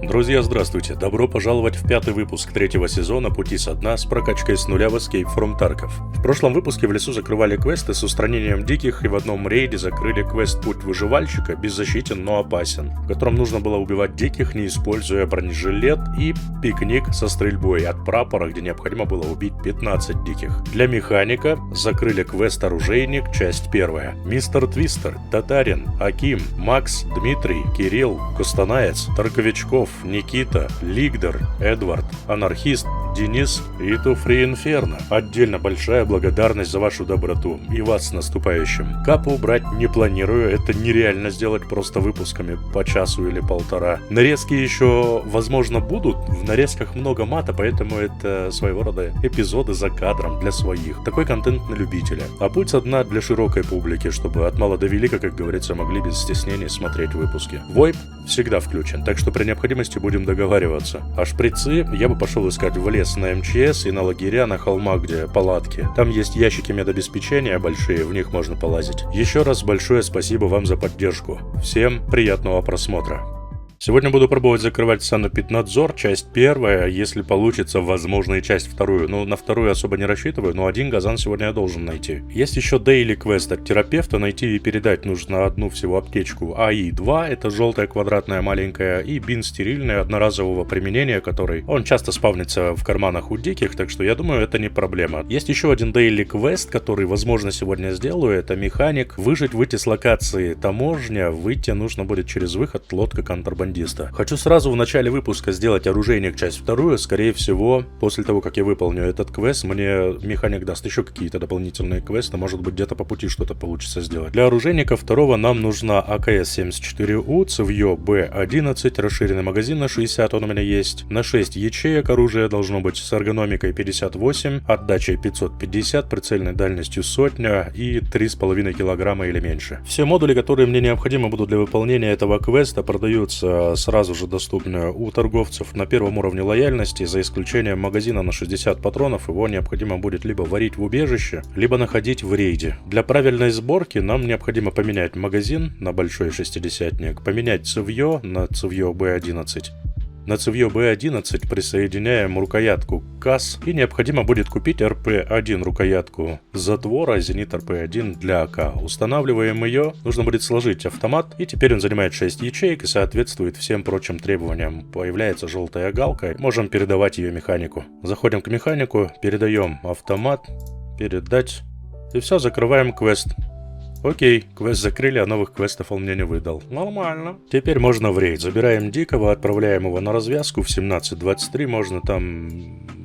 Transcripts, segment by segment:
Друзья, здравствуйте! Добро пожаловать в 5-й выпуск 3-го сезона «Пути со дна» с прокачкой с нуля в Escape from Tarkov. В прошлом выпуске в лесу закрывали квесты с устранением диких, и в одном рейде закрыли квест «Путь выживальщика» беззащитен, но опасен, в котором нужно было убивать диких, не используя бронежилет, и пикник со стрельбой от прапора, где необходимо было убить 15 диких. Для механика закрыли квест «Оружейник», часть 1. Мистер Твистер, Татарин, Аким, Макс, Дмитрий, Кирилл, Костанаец, Тарковичков, Никита, Лигдер, Эдвард, Анархист, Денис и Туфри Инферно. Отдельно большая благодарность за вашу доброту и вас с наступающим. Капу брать не планирую, это нереально сделать просто выпусками по часу или полтора. Нарезки еще, возможно, будут, в нарезках много мата, поэтому это своего рода эпизоды за кадром для своих. Такой контент на любителя. А путь со дна для широкой публики, чтобы от мала до велика, как говорится, могли без стеснения смотреть выпуски. Войп всегда включен, так что при необходимости будем договариваться. А шприцы я бы пошел искать в лес на МЧС и на лагеря на холмах, где палатки. Там есть ящики медобеспечения большие, в них можно полазить. Еще раз большое спасибо вам за поддержку. Всем приятного просмотра. Сегодня буду пробовать закрывать Санэпиднадзор, часть 1, если получится, возможно, и часть 2. Ну, на вторую особо не рассчитываю, но один газан сегодня я должен найти. Есть еще дейли квест от терапевта, найти и передать нужно одну всего аптечку АИ-2, это желтая квадратная маленькая, и бин стерильный одноразового применения, который, он часто спавнится в карманах у диких, так что я думаю, это не проблема. Есть еще один дейли квест, который, возможно, сегодня сделаю, это механик. Выжить, выйти с локации таможня, выйти нужно будет через выход лодка контрабандиста. Хочу сразу в начале выпуска сделать оружейник часть 2. Скорее всего, после того, как я выполню этот квест, мне механик даст еще какие-то дополнительные квесты. Может быть, где-то по пути что-то получится сделать. Для оружейника 2 нам нужна АКС-74У, цевье Б11, расширенный магазин на 60, он у меня есть. На 6 ячеек оружие должно быть с эргономикой 58, отдачей 550, прицельной дальностью 100 и 3,5 килограмма или меньше. Все модули, которые мне необходимы будут для выполнения этого квеста, продаются сразу же доступны у торговцев на первом уровне лояльности, за исключением магазина на 60 патронов. Его необходимо будет либо варить в убежище, либо находить в рейде. Для правильной сборки нам необходимо поменять магазин на большой шестидесятник, поменять цевье на цевье Б11. На цевье Б11 присоединяем рукоятку КАС, и необходимо будет купить РП-1 рукоятку затвора Зенит РП-1 для АК. Устанавливаем ее, нужно будет сложить автомат, и теперь он занимает 6 ячеек и соответствует всем прочим требованиям. Появляется желтая галка, можем передавать ее механику. Заходим к механику, передаем автомат, передать, и все, закрываем квест. Окей, квест закрыли, а новых квестов он мне не выдал. Нормально. Теперь можно в рейд. Забираем дикого, отправляем его на развязку в 17:23. Можно там,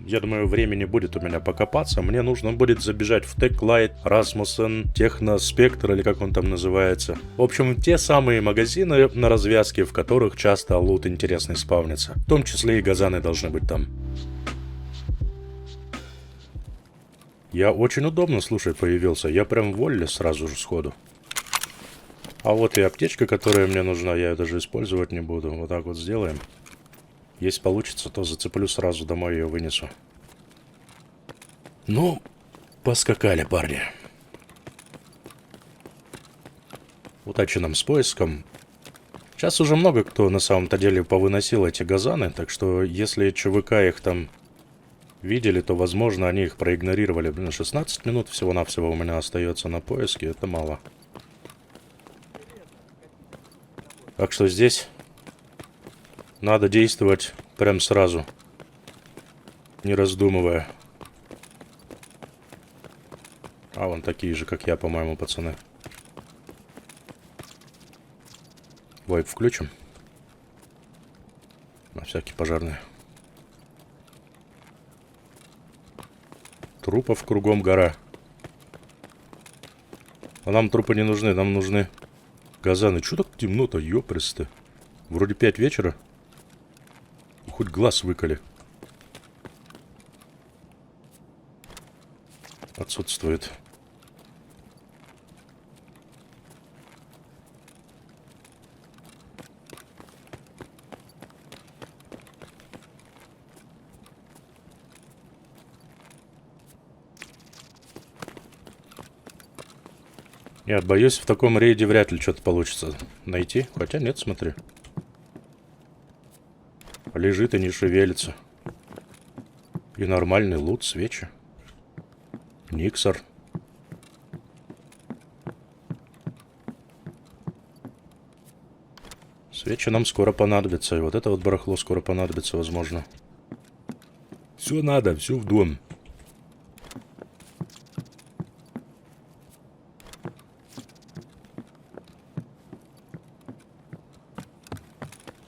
я думаю, времени будет у меня покопаться. Мне нужно будет забежать в Теклайт, Расмуссен, Техно, Спектр, или как он там называется. В общем, те самые магазины на развязке, в которых часто лут интересный спавнится. В том числе и газаны должны быть там. Я очень удобно, слушай, появился. Я прям в воле сразу же сходу. А вот и аптечка, которая мне нужна. Я ее даже использовать не буду. Вот так вот сделаем. Если получится, то зацеплю сразу, домой ее вынесу. Ну, поскакали, парни. Удачи нам с поиском. Сейчас уже много кто на самом-то деле повыносил эти газаны. Так что, если ЧВК их там видели, то, возможно, они их проигнорировали. Блин, 16 минут всего-навсего у меня остается на поиске. Это мало. Так что здесь надо действовать прям сразу, не раздумывая. А вон такие же, как я, по-моему, пацаны. Вайп включим. На всякий пожарный. Трупов кругом гора. А нам трупы не нужны, нам нужны газаны. Чё так темно-то, ёпресты? Вроде 5 вечера. Хоть глаз выколи. Отсутствует. Нет, боюсь, в таком рейде вряд ли что-то получится найти. Хотя нет, смотри. Лежит и не шевелится. И нормальный лут, свечи. Никсор. Свечи нам скоро понадобятся. И вот это вот барахло скоро понадобится, возможно. Все надо, все в дом.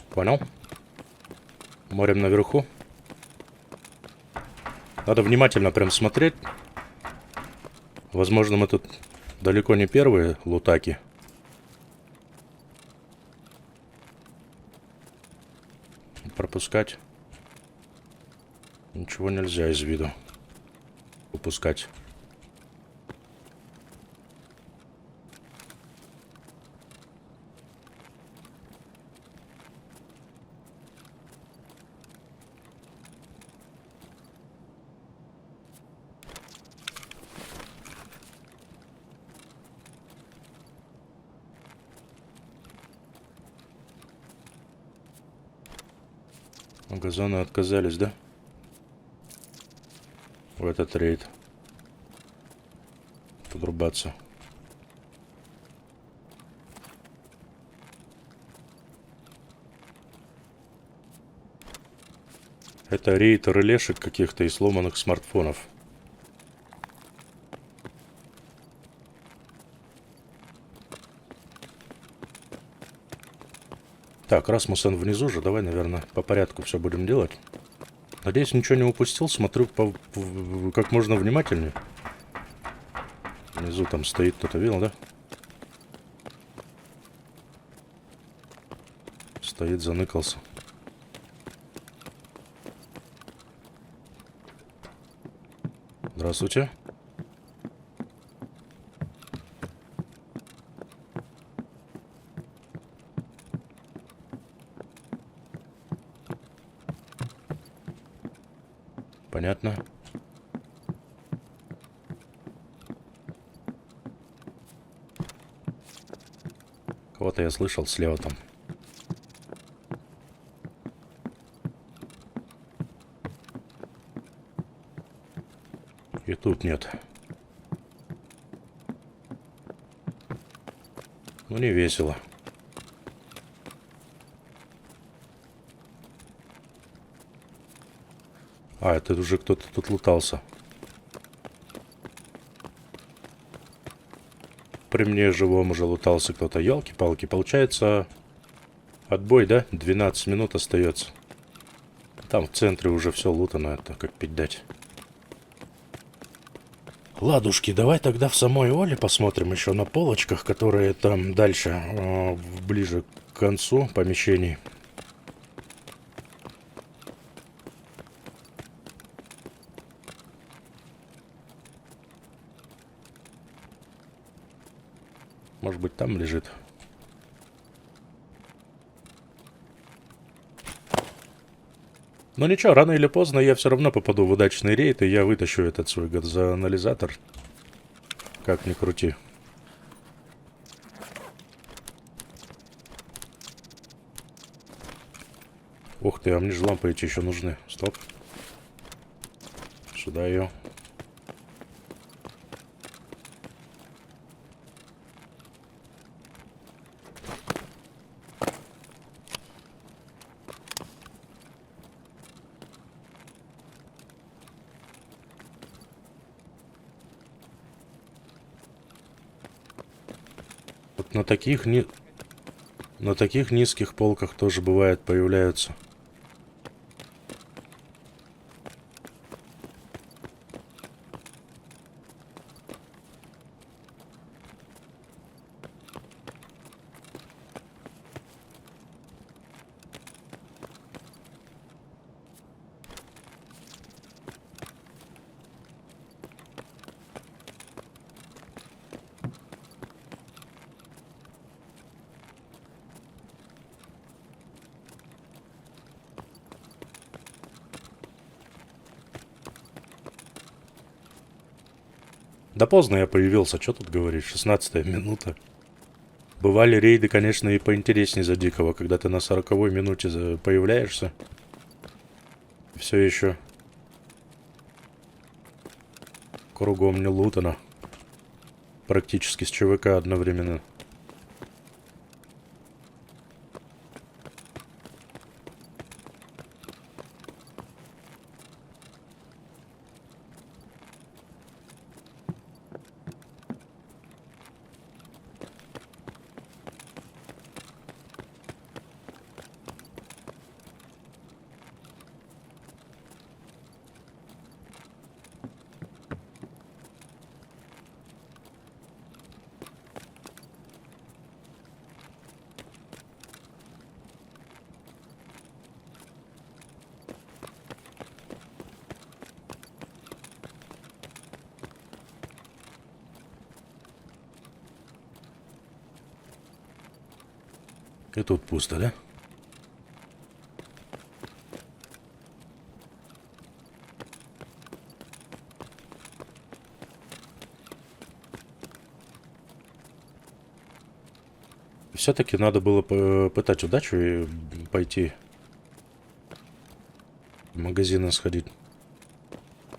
Понял? Морем наверху. Надо внимательно прям смотреть. Возможно, мы тут далеко не первые лутаки. Пропускать ничего нельзя из виду. Упускать. Газоны отказались, да? В этот рейд. Подрубаться. Это рейд релешек каких-то и сломанных смартфонов. Так, Расмуссен внизу же, давай, наверное, по порядку все будем делать. Надеюсь, ничего не упустил, смотрю как можно внимательнее. Внизу там стоит кто-то, видел, да? Стоит, заныкался. Здравствуйте. Понятно. Кого-то я слышал слева там. И тут нет. Ну, не весело. А, это уже кто-то тут лутался. При мне живом уже лутался кто-то. Ёлки-палки. Получается, отбой, да? 12 минут остается. Там в центре уже все лутано. Это как пить дать. Ладушки, давай тогда в самой Оле посмотрим еще на полочках, которые там дальше, ближе к концу помещений. Может быть, там лежит. Но ничего, рано или поздно я все равно попаду в удачный рейд, и я вытащу этот свой газоанализатор. Как ни крути. Ух ты, а мне же лампы эти еще нужны. Стоп. Сюда ее. Вот на таких низких полках тоже бывает появляются. Да поздно я появился, что тут говорить, 16-я минута. Бывали рейды, конечно, и поинтереснее за Дикого, когда ты на 40-й минуте появляешься. Все еще кругом не лутано. Практически с ЧВК одновременно. И тут пусто, да? Все-таки надо было попытать удачу и пойти в магазины сходить.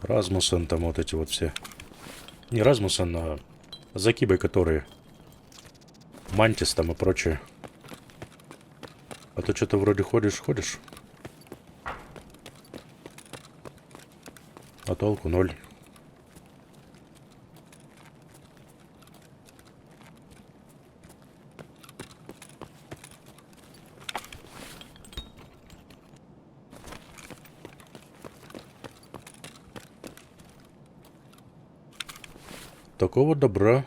Размусен там вот эти вот все. Не Размусен, а Закибой, которые. Мантис там и прочее. А то что-то вроде ходишь. А толку ноль. Такого добра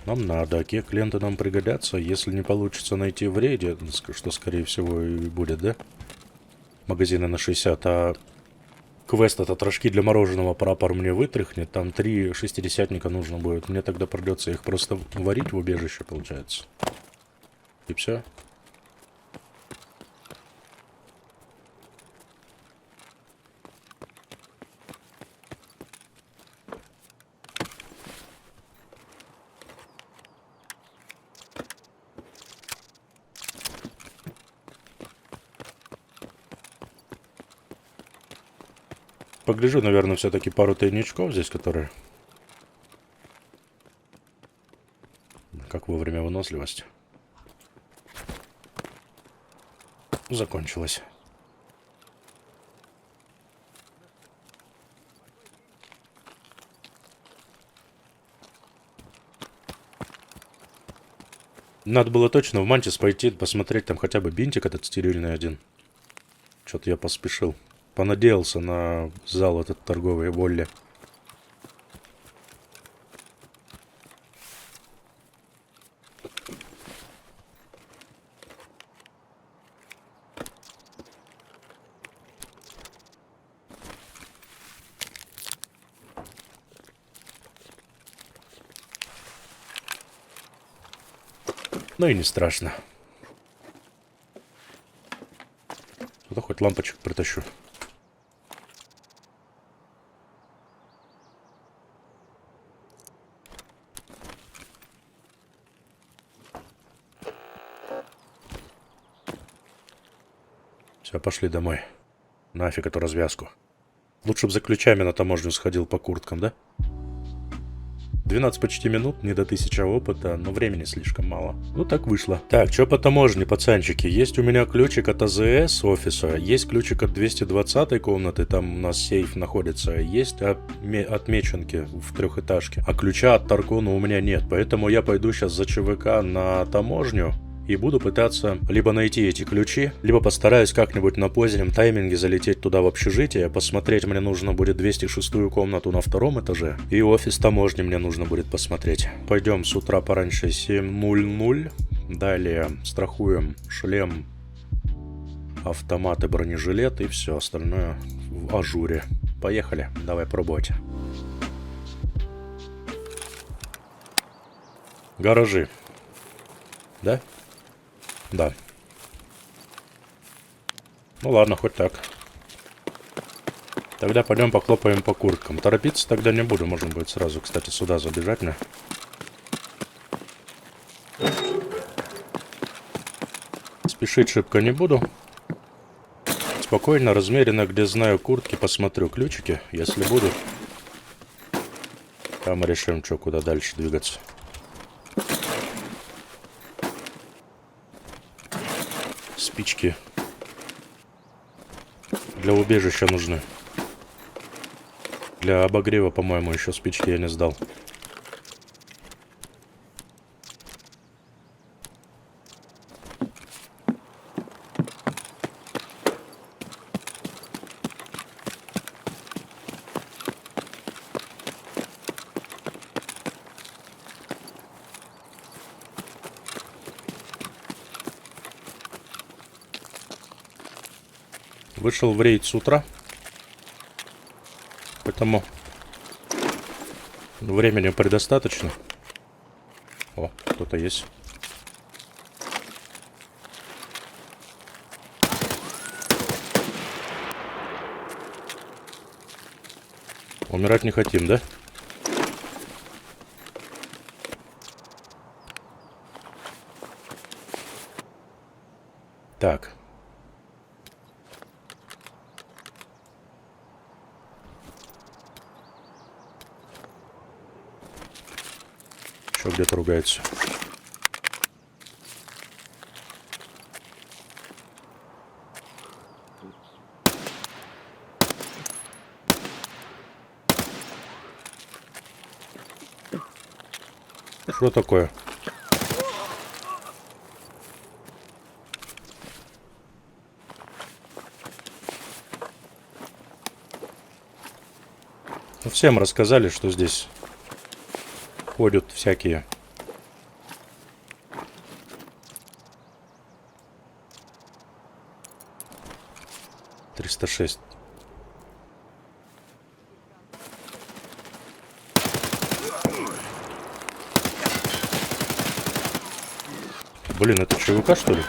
нам надо. Какие клиенты нам пригодятся, если не получится найти в рейде, что скорее всего и будет, да? Магазины на 60, а квест этот рожки для мороженого прапор мне вытряхнет, там 3 шестидесятника нужно будет. Мне тогда придется их просто варить в убежище, получается. И все. Погляжу, наверное, все-таки пару тайничков здесь, которые... Как вовремя выносливость. Закончилась. Надо было точно в Мантис пойти, посмотреть там хотя бы бинтик этот стерильный один. Что-то я поспешил. Понадеялся на зал этот торговый Волли. Ну и не страшно. Туда хоть лампочек притащу. Все, пошли домой. Нафиг эту развязку. Лучше бы за ключами на таможню сходил по курткам, да? 12 почти минут, не до 1000 опыта, но времени слишком мало. Ну так вышло. Так, что по таможне, пацанчики? Есть у меня ключик от АЗС офиса, есть ключик от 220 комнаты, там у нас сейф находится, есть отмеченки в трехэтажке. А ключа от Таркона у меня нет, поэтому я пойду сейчас за ЧВК на таможню. И буду пытаться либо найти эти ключи, либо постараюсь как-нибудь на позднем тайминге залететь туда в общежитие. Посмотреть мне нужно будет 206-ю комнату на 2-м этаже. И офис таможни мне нужно будет посмотреть. Пойдем с утра пораньше 7:00. Далее страхуем шлем, автомат и бронежилет. И все остальное в ажуре. Поехали, давай пробовать. Гаражи. Да? Да. Ну ладно, хоть так. Тогда пойдем похлопаем по курткам. Торопиться тогда не буду. Можно будет сразу, кстати, сюда забежать. Не? Спешить шибко не буду. Спокойно, размеренно, где знаю куртки, посмотрю ключики, если будут. Там мы решим, что куда дальше двигаться. Спички. Для убежища нужны. Для обогрева, по-моему, еще спички я не сдал. Вышел в рейд с утра, поэтому времени предостаточно. О, кто-то есть. Умирать не хотим, да? Так. Еще где-то ругается. Что такое? Ну, всем рассказали, что здесь ходят всякие. «306». Блин, это ЧВК, что ли?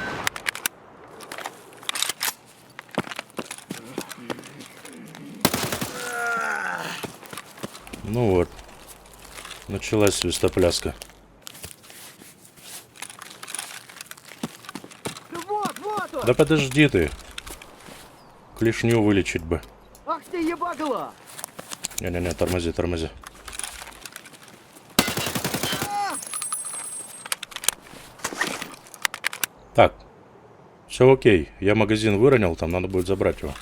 Ну вот. Началась свистопляска. Вот он! Да подожди ты. Клешню вылечить бы. Ах ты ебагла! Не-не-не, тормози, тормози. Так. Все окей. Я магазин выронил, там надо будет забрать его.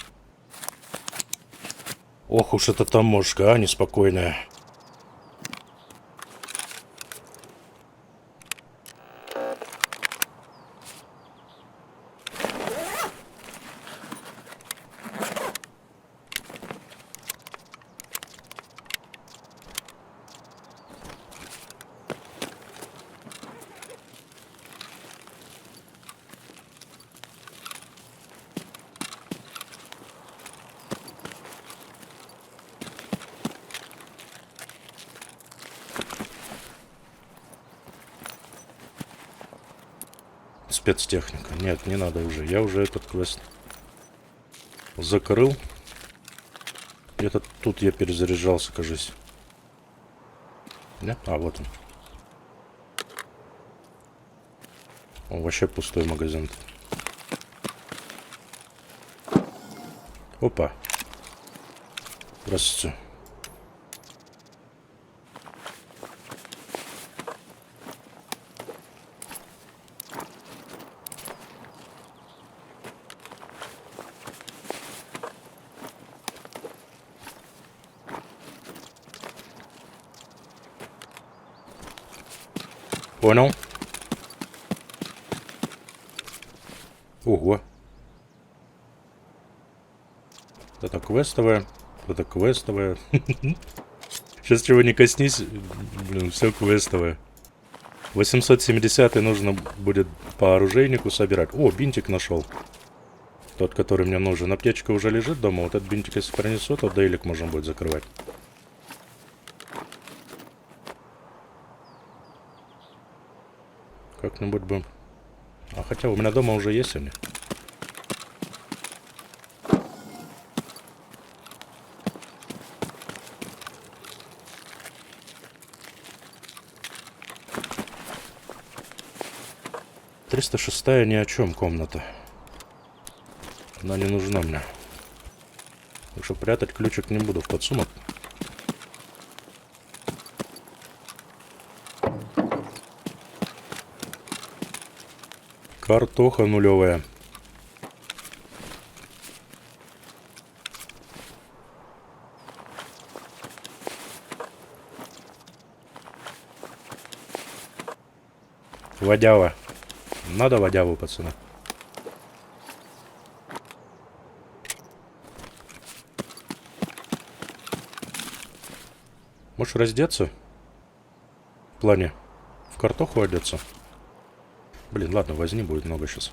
Ох уж эта таможка, а, неспокойная. Спецтехника. Нет, не надо уже. Я уже этот квест закрыл. Где-то тут я перезаряжался, кажись. Нет? А, вот он. Он вообще пустой магазин. Опа. Здравствуйте. Понял. Ого. Это квестовое. Это квестовое. Сейчас чего не коснись. Блин, все квестовое. 870 нужно будет по оружейнику собирать. О, бинтик нашел. Тот, который мне нужен. Аптечка уже лежит дома. Вот этот бинтик, если принесу, то дейлик можно будет закрывать. Как-нибудь бы... А хотя у меня дома уже есть они. Триста шестая ни о чем комната. Она не нужна мне. Так что прятать ключик не буду в подсумок. Картоха нулевая. Водява. Надо водяву, пацаны. Можешь раздеться? В плане в картоху одеться? Блин, ладно, возни будет много сейчас.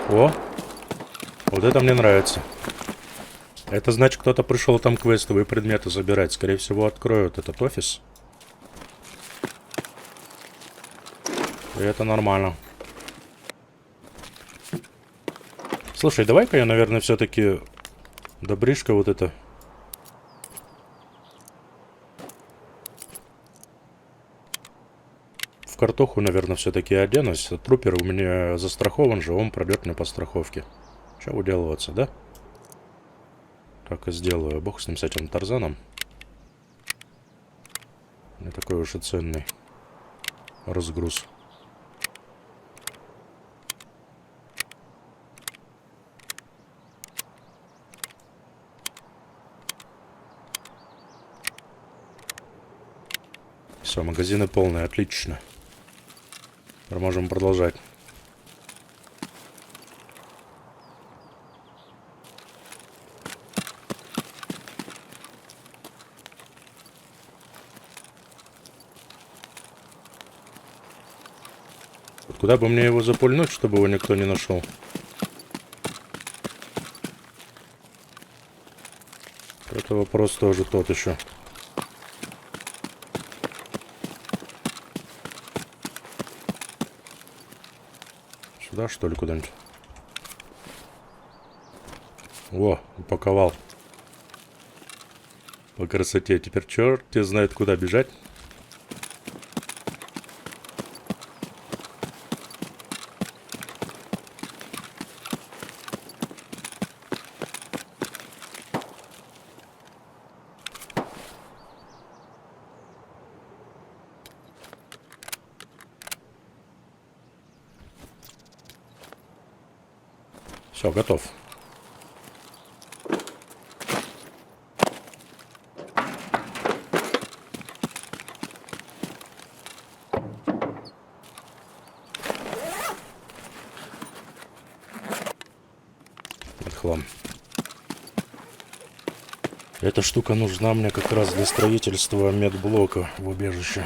О, вот это мне нравится. Это значит, кто-то пришел там квестовые предметы забирать. Скорее всего, откроют этот офис. И это нормально. Слушай, давай-ка я, наверное, все-таки добришка вот это. В картоху, наверное, все-таки оденусь. Трупер у меня застрахован же, он пройдет мне по страховке. Че уделываться, да? Так и сделаю. Бог с ним, с этим Тарзаном. Не такой уж и ценный разгруз. Все, магазины полные, отлично. Теперь можем продолжать. Вот куда бы мне его запульнуть, чтобы его никто не нашел? Это вопрос тоже тот еще. Сюда, что ли, куда-нибудь? Во, упаковал. По красоте. Теперь черт знает, куда бежать. Все, готов. Хлам. Эта штука нужна мне как раз для строительства медблока в убежище.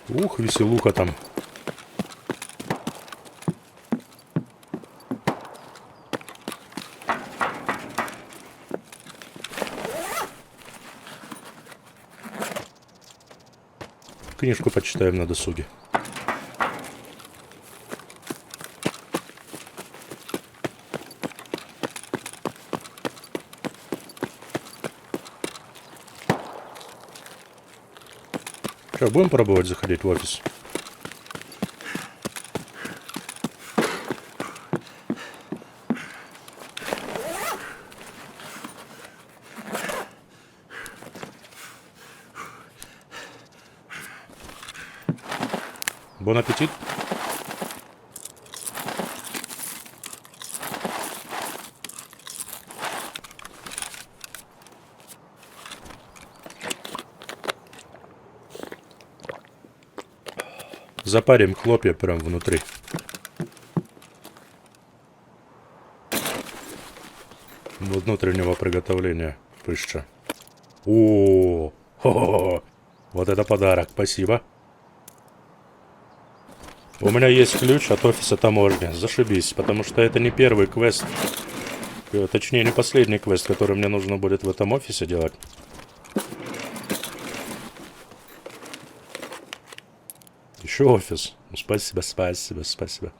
Ух, веселуха там. Книжку почитаем на досуге. Что, будем пробовать заходить в офис? Бон аппетит! Запарим хлопья прям внутри. Внутреннего приготовления пышча. О, вот это подарок, спасибо. У меня есть ключ от офиса таможни. Зашибись, потому что это не первый квест. Точнее, не последний квест, который мне нужно будет в этом офисе делать. Еще офис. Ну, спасибо, спасибо, спасибо.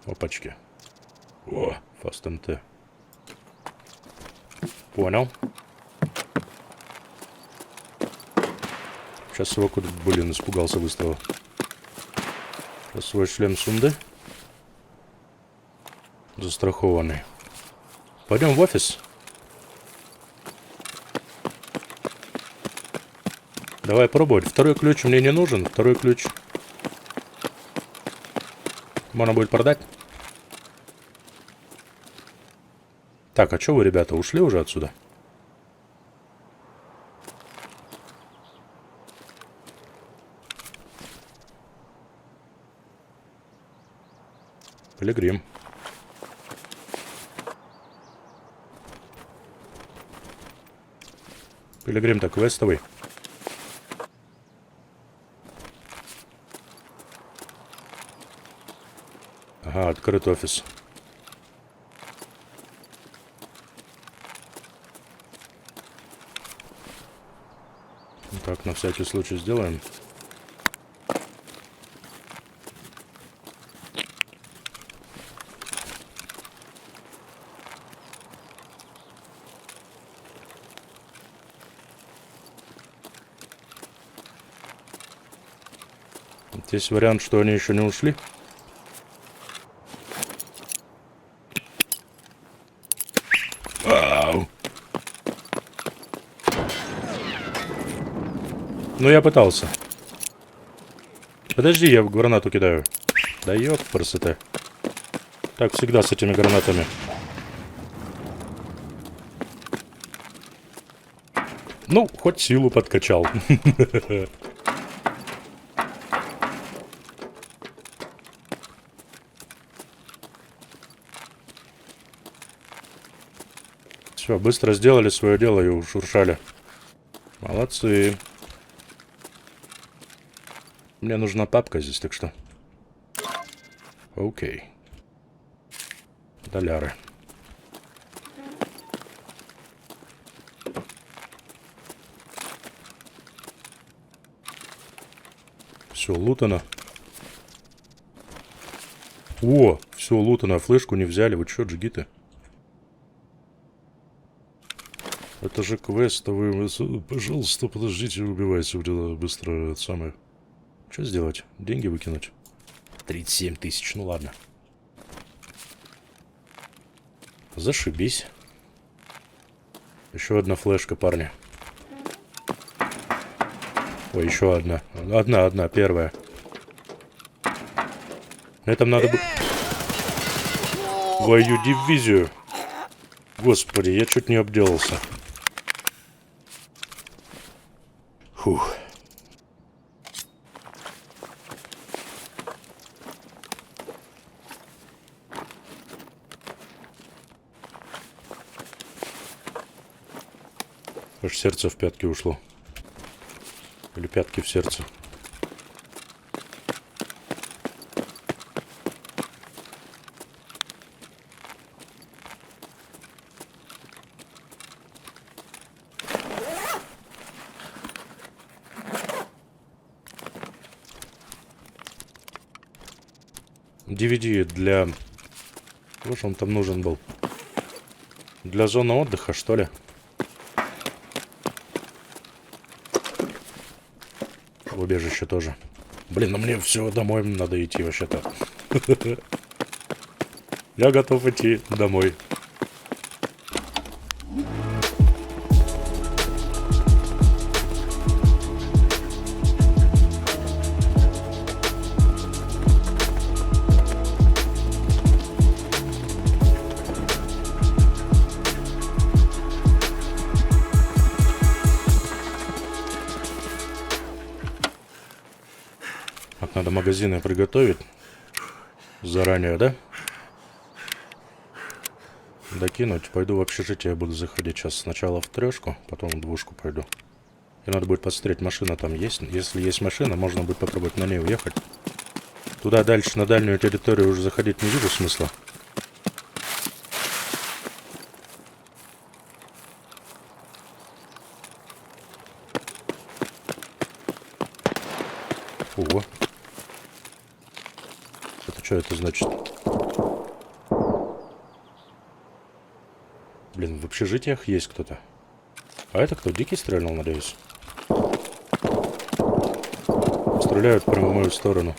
Опачки. О, Fast MT. Понял. Сейчас его куда-то, блин, испугался выстрела. Сейчас свой шлем сунды. Застрахованный. Пойдем в офис. Давай пробовать. Второй ключ мне не нужен. Второй ключ можно будет продать. Так, а что вы, ребята, ушли уже отсюда? Пилигрим. Пилигрим-то квестовый. Ага, открыт офис. Так, на всякий случай сделаем. Есть вариант, что они еще не ушли. Ау. Ну, я пытался. Подожди, я гранату кидаю. Да ёп, красота. Так всегда с этими гранатами. Ну, хоть силу подкачал. Все, быстро сделали свое дело и ушуршали. Молодцы. Мне нужна папка здесь, так что. Окей. Доляры. Все, лутано. О, все лутано, флешку не взяли. Вы че, джигиты? Это же квест, а вы, пожалуйста, подождите, убивайте быстро это самое. Что сделать? Деньги выкинуть? 37 тысяч, ну ладно. Зашибись. Еще одна флешка, парни. Ой, еще одна. Одна, первая. На этом надо бы... Твою дивизию. Господи, я чуть не обделался. Фух. Аж сердце в пятки ушло. Или пятки в сердце. DVD для... Вот он там нужен был. Для зоны отдыха, что ли? В убежище тоже. Блин, ну мне все домой надо идти вообще-то. Я готов идти домой. Надо магазины приготовить заранее, да? докинуть. Пойду в общежитие, буду заходить сейчас сначала в трешку, потом в двушку пойду. И надо будет посмотреть, машина там есть. Если есть машина, можно будет попробовать на ней уехать. Туда дальше, на дальнюю территорию уже заходить не вижу смысла. Ого. Это что это значит? Блин, в общежитиях есть кто-то. А это кто? Дикий стрельнул, надеюсь? Стреляют прямо в мою сторону.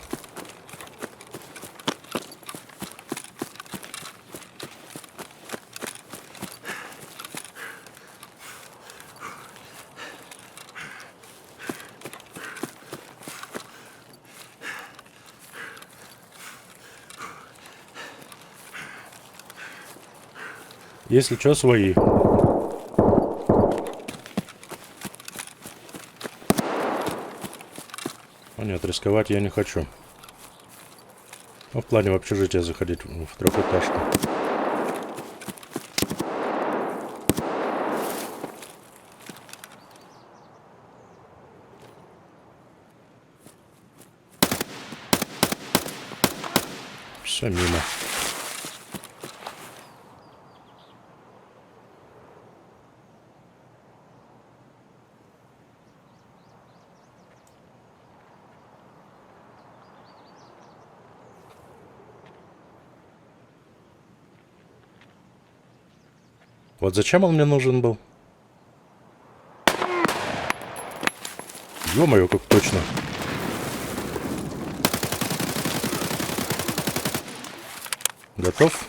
Если что, свои. А нет, рисковать я не хочу. Ну, в плане в общежитие заходить в трехэтажку. Все мимо. Вот зачем он мне нужен был? Ё-моё, как точно. Готов?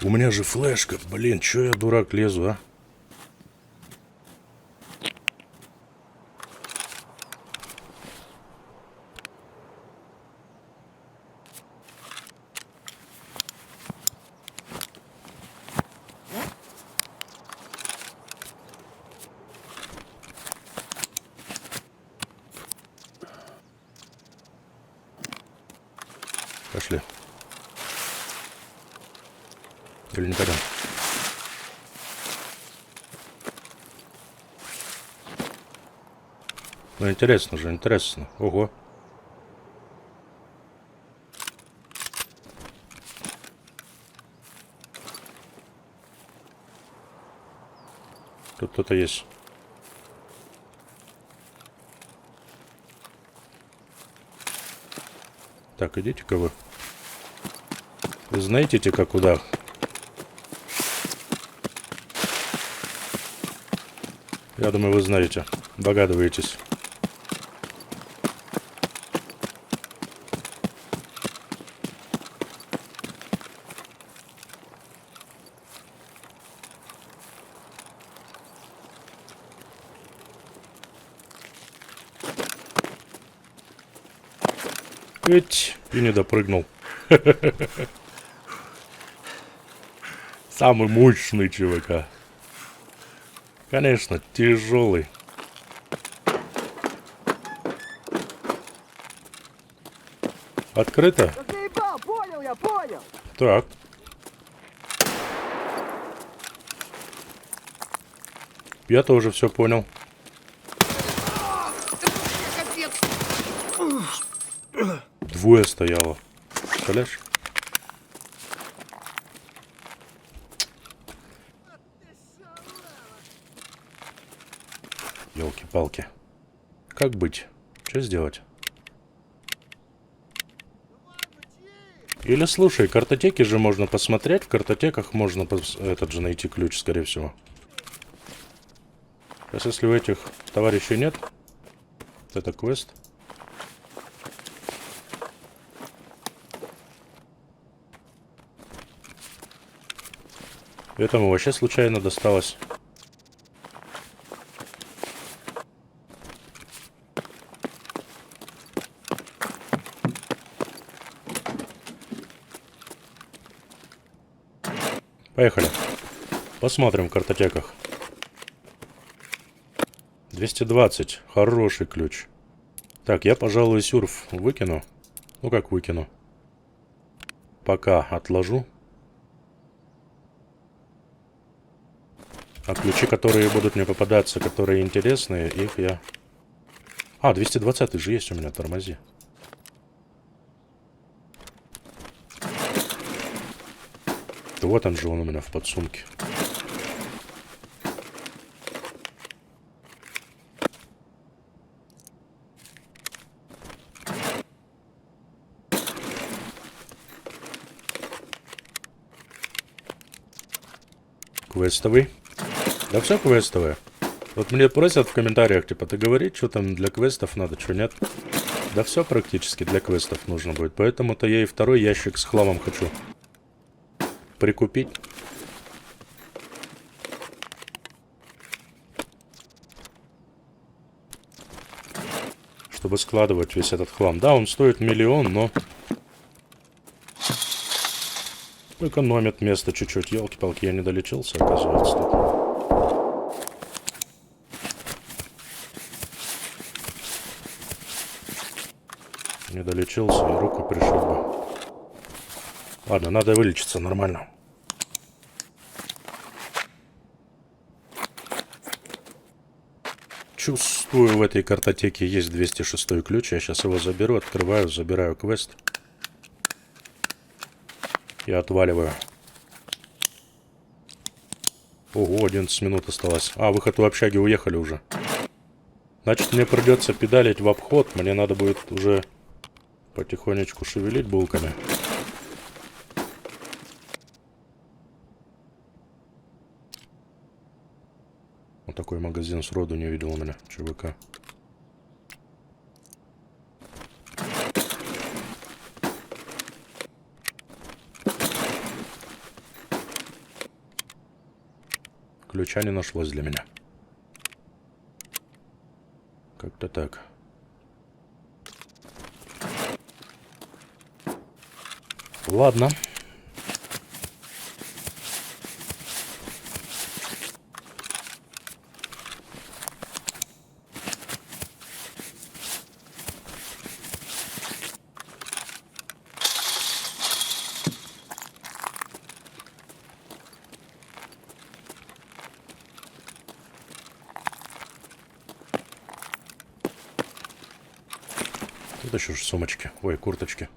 У меня же флешка. Блин, чё я дурак лезу, а? Пошли. Или не пойдем? Ну интересно же, интересно. Ого. Тут кто-то есть. Так, идите-ка вы. Вы знаете-ка куда? Я думаю, вы знаете. Догадываетесь. Эть, и не допрыгнул. Самый мощный чувака. Конечно, тяжелый. Открыто? Да заебал, понял я, понял. Так. Я тоже все понял. Двое стояло. Представляешь? Ёлки-палки. Как быть? Что сделать? Или слушай, картотеки же можно посмотреть. В картотеках можно этот же найти ключ, скорее всего. Сейчас, если у этих товарищей нет, это квест. Этому вообще случайно досталось. Поехали. Посмотрим в картотеках. 220. Хороший ключ. Так, я, пожалуй, сюрф выкину. Ну как выкину? пока отложу. А ключи, которые будут мне попадаться, которые интересные, их я... А, 220 же есть у меня, тормози. Да вот он же, он у меня в подсумке. Квестовый. Да все квестовое. Вот мне просят в комментариях, типа, ты говори, что там для квестов надо, что нет. Да все практически для квестов нужно будет. Поэтому-то я и второй ящик с хламом хочу прикупить. Чтобы складывать весь этот хлам. Да, он стоит 1 000 000, но... экономит место чуть-чуть. Елки-палки, я не долечился, оказывается, тут. Не долечился и руку пришиб бы. Ладно, надо вылечиться нормально. Чувствую, в этой картотеке есть 206 ключ. Я сейчас его заберу, открываю, забираю квест. И отваливаю. Ого, 11 минут осталось. А, выход у общаги уехали уже. Значит, мне придется педалить в обход. Мне надо будет уже потихонечку шевелить булками. Вот такой магазин сроду не видел у меня, ЧВК. Ключа не нашлось для меня. Как-то так. Ладно. Тут еще же сумочки. Ой, курточки.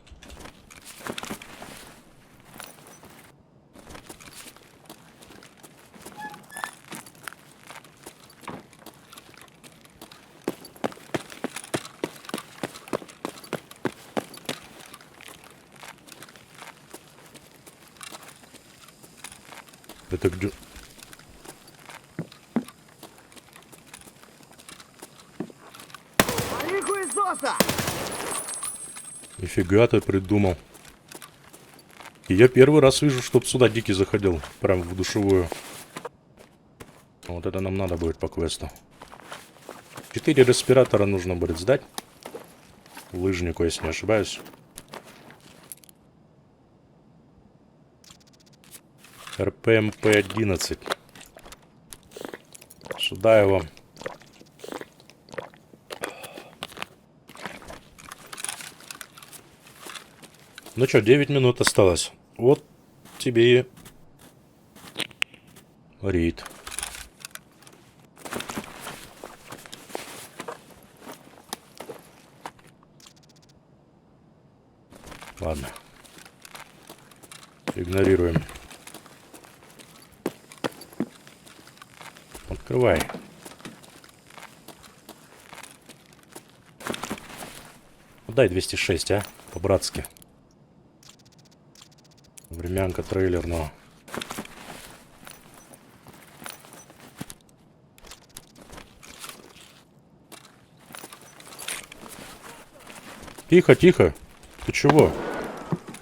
Это где? Нифига ты придумал. И я первый раз вижу, чтоб сюда Дикий заходил. Прям в душевую. Вот это нам надо будет по квесту. 4 респиратора нужно будет сдать. Лыжнику, если не ошибаюсь. РПМП-11. Сюда его. Ну что, 9 минут осталось. Вот тебе и рейд. Ладно. Игнорируем. Открывай. Дай 206, а? По-братски. Времянка трейлерного. Тихо, тихо. Ты чего?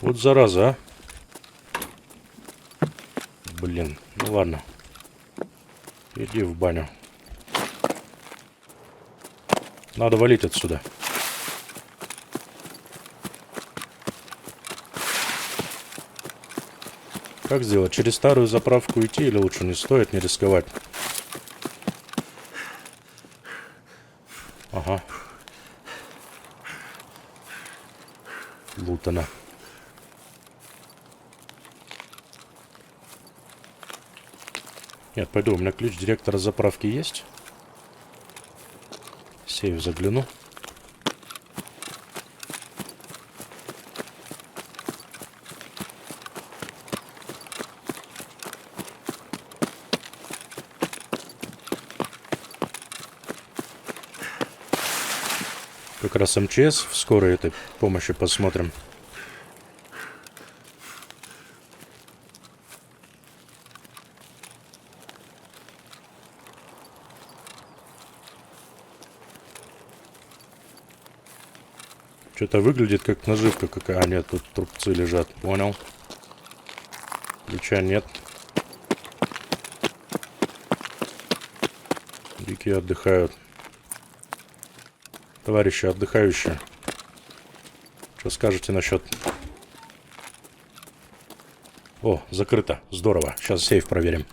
Вот зараза, а? Блин, ну ладно. Иди в баню. Надо валить отсюда. Как сделать? Через старую заправку идти или лучше не стоит, не рисковать? Ага. Лутана. Нет, пойду, у меня ключ директора заправки есть. Сейф загляну. Как раз МЧС в скорой этой помощи посмотрим. Что-то выглядит как наживка какая. А, нет, тут трубцы лежат. Понял. Ключа нет. Дикие отдыхают. Товарищи отдыхающие. Что скажете насчет... О, закрыто. Здорово. Сейчас сейф проверим.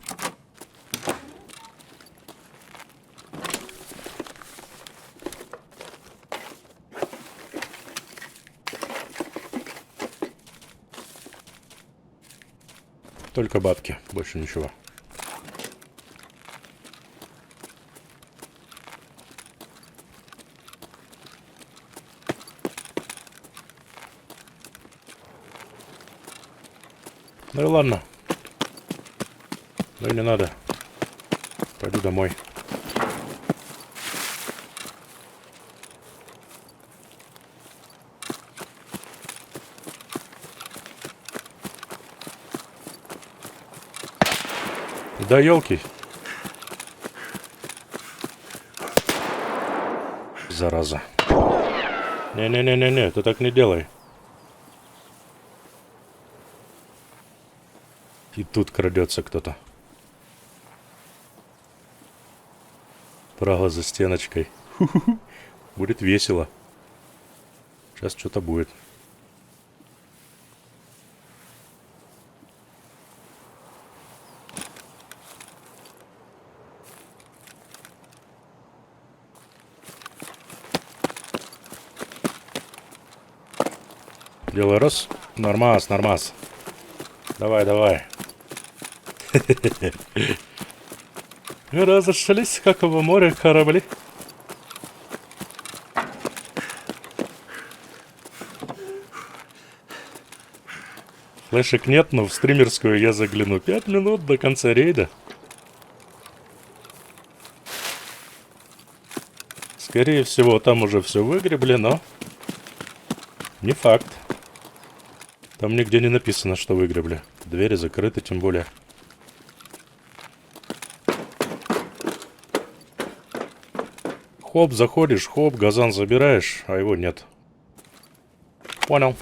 Только бабки, больше ничего. Ну и ладно. Ну и не надо. Пойду домой. Да елки. Зараза. Не-не-не-не-не, ты так не делай. И тут крадется кто-то. Право за стеночкой. Ху-ху-ху. Будет весело. Сейчас что-то будет. Делай раз. Нормас, нормас. Давай, давай. Разошлись, как в море корабли. Флешек нет, но в стримерскую я загляну. 5 минут до конца рейда. Скорее всего, там уже все выгребли, но не факт. Там нигде не написано, что выгребли. Двери закрыты, тем более. Хоп, заходишь, хоп, газан забираешь, а его нет. Понял.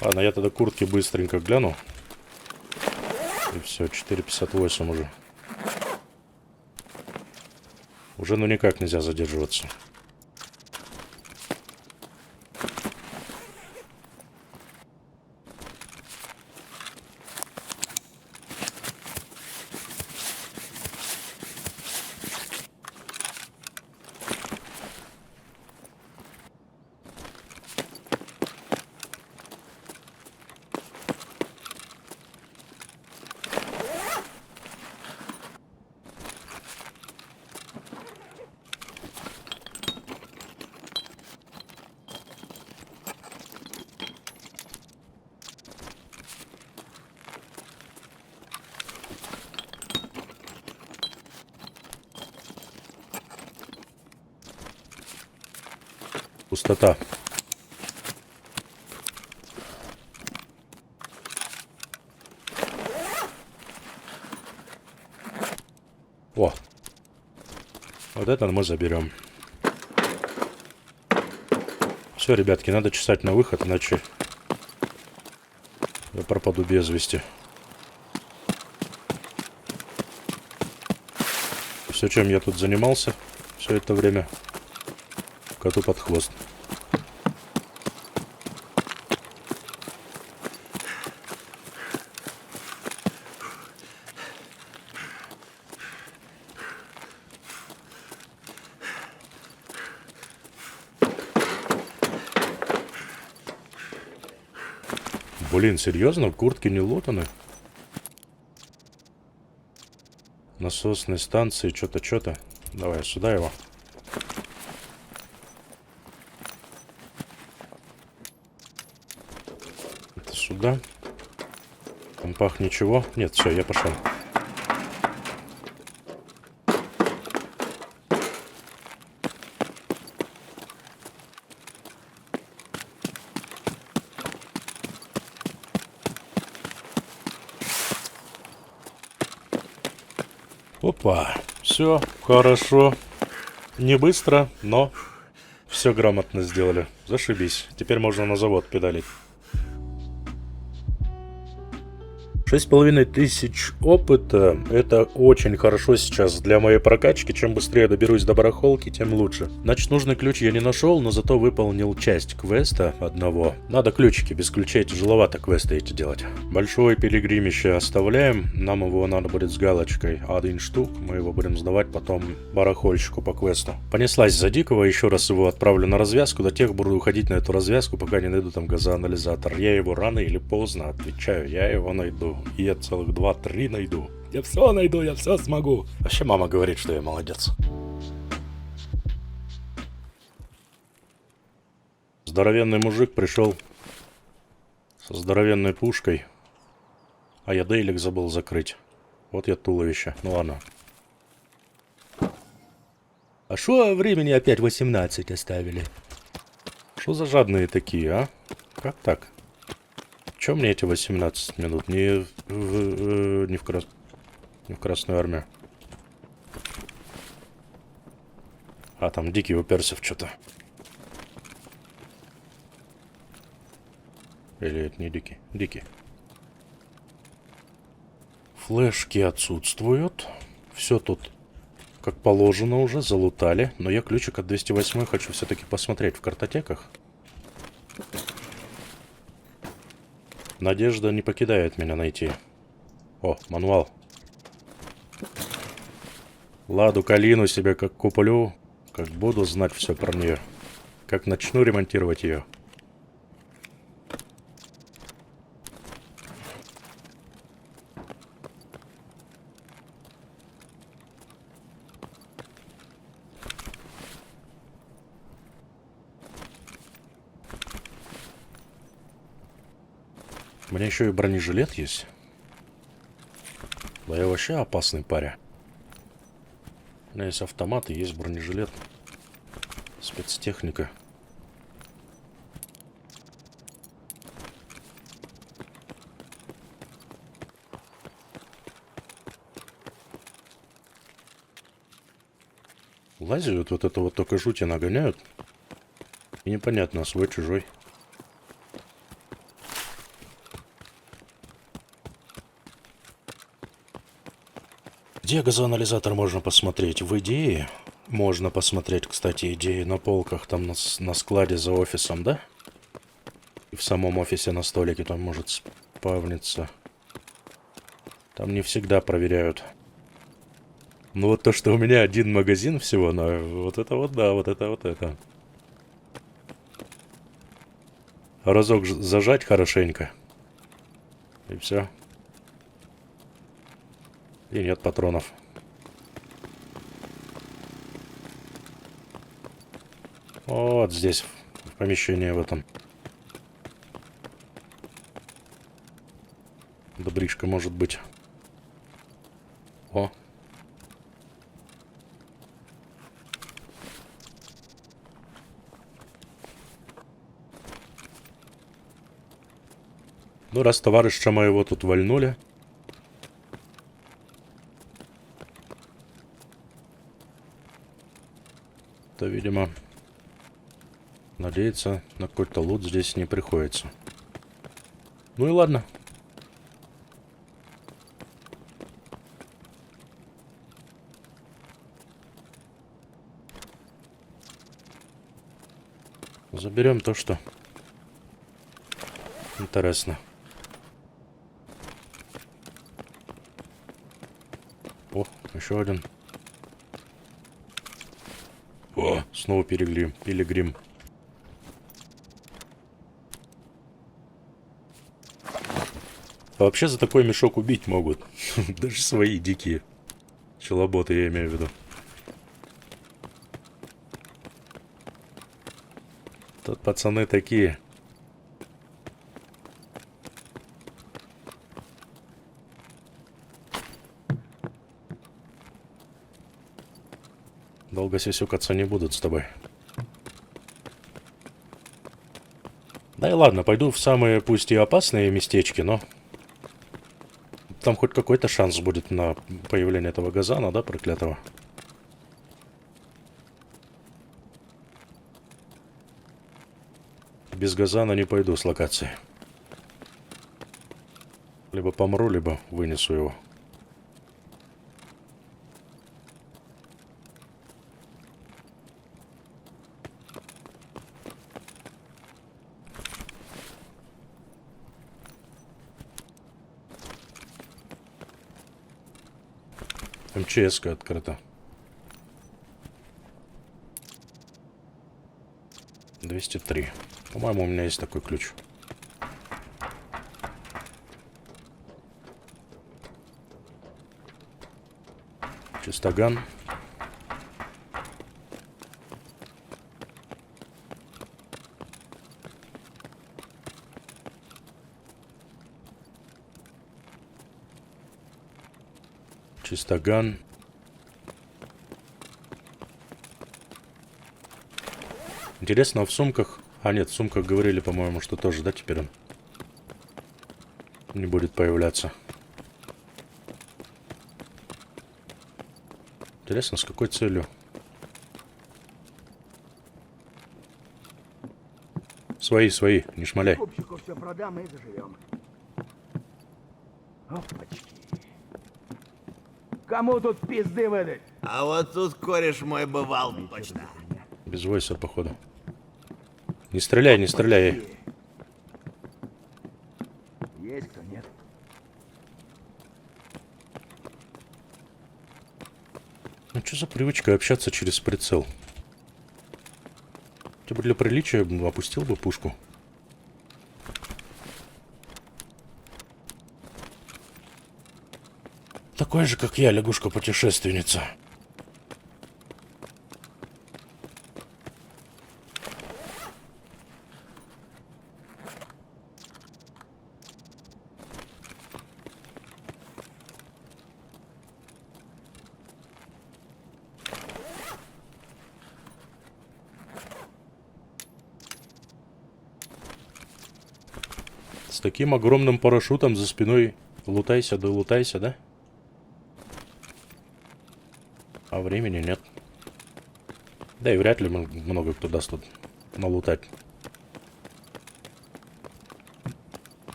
Ладно, я тогда куртки быстренько гляну. И все, 4.58 уже. Уже ну никак нельзя задерживаться. Пустота. О! Вот это мы заберем. Все, ребятки, надо чесать на выход, иначе я пропаду без вести. Все, чем я тут занимался все это время, коту под хвост. Блин, серьезно? Куртки не лутаны? Насосные станции, что-то. Давай сюда его. Это сюда. В компах ничего. Нет, все, я пошел. Опа, все, хорошо. Не быстро, но все грамотно сделали. Зашибись. Теперь можно на завод педалить. 6500 опыта. Это очень хорошо сейчас для моей прокачки. Чем быстрее я доберусь до барахолки, тем лучше. Значит, нужный ключ я не нашел, но зато выполнил часть квеста одного. Надо ключики, без ключей тяжеловато квесты эти делать. Большое пилигримище оставляем. Нам его надо будет с галочкой 1 штук. Мы его будем сдавать потом барахольщику по квесту. Понеслась за дикого, еще раз его отправлю на развязку. До тех буду уходить на эту развязку, пока не найду там газоанализатор. Я его рано или поздно, отвечаю, я его найду. И я целых 2-3 найду. Я все найду, я все смогу. Вообще мама говорит, что я молодец. Здоровенный мужик пришел со здоровенной пушкой. А я дейлик забыл закрыть. Вот я туловище. Ну ладно. А шо времени опять 18 оставили? Что за жадные такие, а? Как так? Чё мне эти 18 минут? Не в Красную Армию. А, там Дикий уперся в что-то. Или это не Дикий? Дикий. Флешки отсутствуют. Все тут как положено уже, залутали. Но я ключик от 208 хочу все-таки посмотреть в картотеках. Надежда не покидает меня найти. О, мануал. Ладу Калину себе как куплю, как буду знать все про нее. Как начну ремонтировать ее. У меня еще и бронежилет есть. Да я вообще опасный паря. У меня есть автомат и есть бронежилет. Спецтехника. Лазят вот это вот только жути нагоняют. И непонятно, свой, чужой. Где газоанализатор можно посмотреть? В идее можно посмотреть, кстати, идеи на полках там на складе за офисом, да? И в самом офисе на столике там может спавниться. Там не всегда проверяют. Ну вот то, что у меня один магазин всего, на вот это вот, да, вот это. Разок зажать хорошенько. И все. И нет патронов. Вот здесь, в помещении в этом. Добришка может быть. О. Ну, раз товарища моего тут вальнули. То, видимо, надеяться на какой-то лут здесь не приходится. Ну и ладно. Заберем то, что интересно. О, еще один. О, снова пилигрим. А вообще за такой мешок убить могут. Даже свои дикие. Челоботы, я имею в виду. Тут пацаны такие. Долго сисюкаться не будут с тобой. Да и ладно, пойду в самые, пусть и опасные местечки, но... Там хоть какой-то шанс будет на появление этого газана, да, проклятого? Без газана не пойду с локации. Либо помру, либо вынесу его. МЧС-ка открыта. 203. По-моему, у меня есть такой ключ. Чистоган. Чистоган. Интересно, а в сумках... А, нет, в сумках говорили, по-моему, что тоже, да, теперь он не будет появляться. Интересно, с какой целью? Свои, не шмаляй. Купчику все продам и заживем. Опачки. Кому тут пизды выдать? А вот тут кореш мой бывал точно. Без войса, походу. Не стреляй, не стреляй. Есть кто, нет? Ну что за привычка общаться через прицел? Типа для приличия опустил бы пушку. Такой же, как я, лягушка-путешественница. С таким огромным парашютом за спиной лутайся, да лутайся, да? А времени нет. Да и вряд ли много кто даст тут налутать.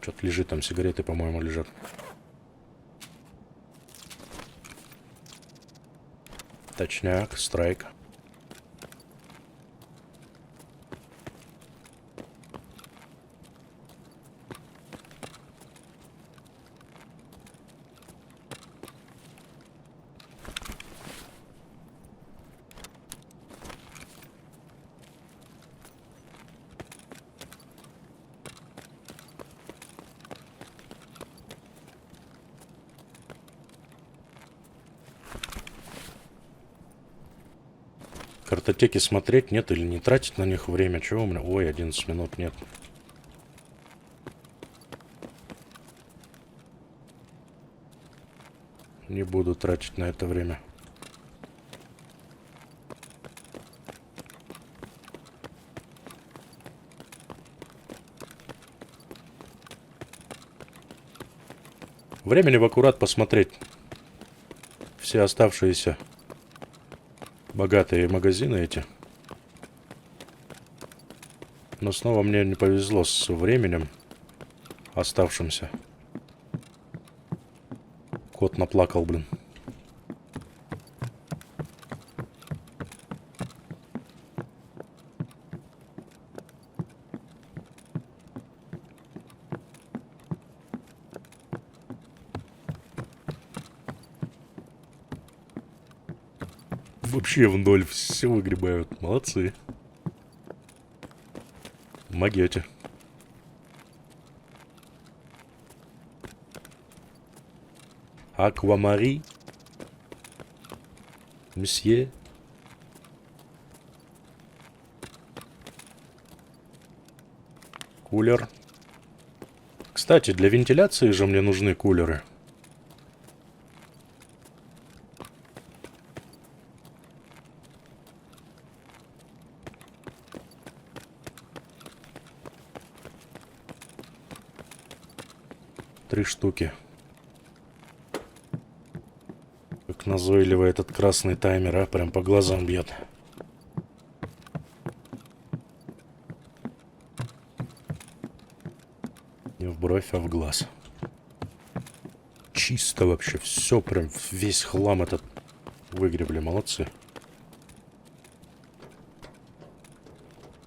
Что-то лежит там, сигареты, по-моему, лежат. Точняк, страйк. Картотеки смотреть нет или не тратить на них время? Чего у меня? Ой, 11 минут нет. Не буду тратить на это время. Времени в аккурат посмотреть все оставшиеся богатые магазины эти. Но снова мне не повезло с временем оставшимся. Кот наплакал, блин. Вообще в ноль все выгребают. Молодцы. Магете. Аквамари. Мсье. Кулер. Кстати, для вентиляции же мне нужны кулеры. Три штуки. Как назойливо этот красный таймер, а? Прям по глазам бьет. Не в бровь, а в глаз. Чисто вообще. Все прям, весь хлам этот выгребли. Молодцы.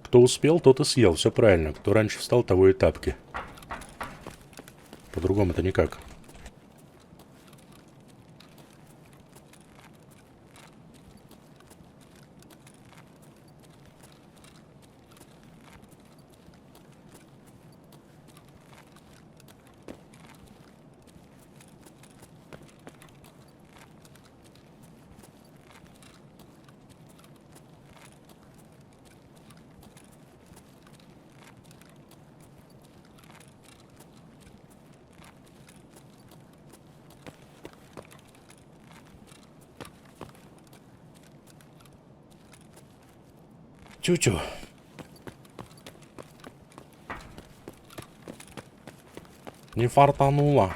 Кто успел, тот и съел. Все правильно. Кто раньше встал, того и тапки. По-другому-то никак. Тю-тю. Не фартануло.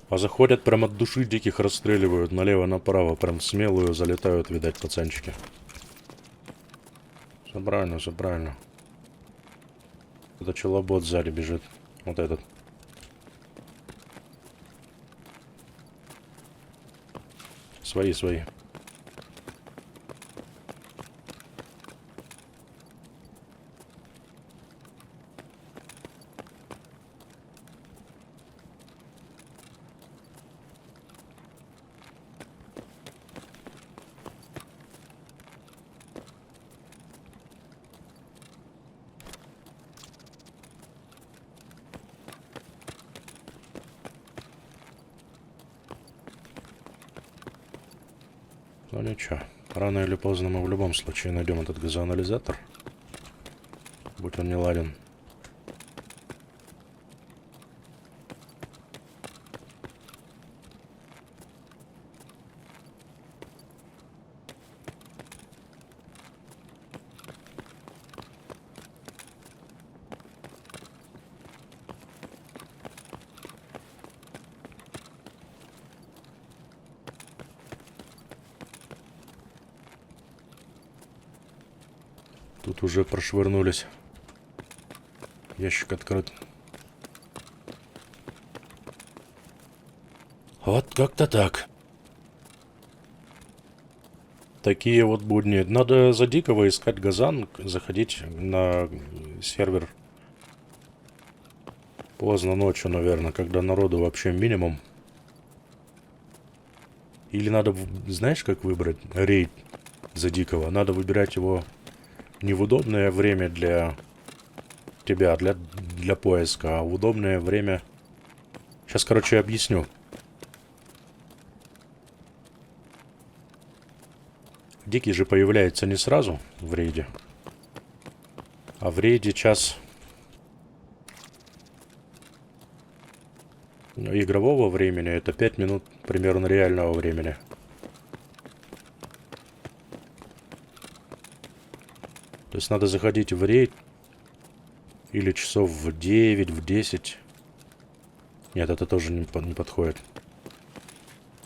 А заходят прям от души, диких расстреливают налево-направо. Прям смелую залетают, видать, пацанчики. Все правильно, все правильно. Это челобот сзади бежит. Вот этот. Свои, свои. Ну ничего, рано или поздно мы в любом случае найдем этот газоанализатор. Будь он не ладен. Тут уже прошвырнулись. Ящик открыт. Вот как-то так. Такие вот будни. Надо за дикого искать газан, заходить на сервер поздно ночью, наверное, когда народу вообще минимум. Или надо, знаешь, как выбрать рейд за дикого? Надо выбирать его не в удобное время для тебя, для поиска, а в удобное время... Сейчас, короче, объясню. Дикий же появляется не сразу в рейде, а в рейде час игрового времени, это 5 минут примерно реального времени. То есть надо заходить в рейд или часов в 9, в 10. Нет, это тоже не подходит.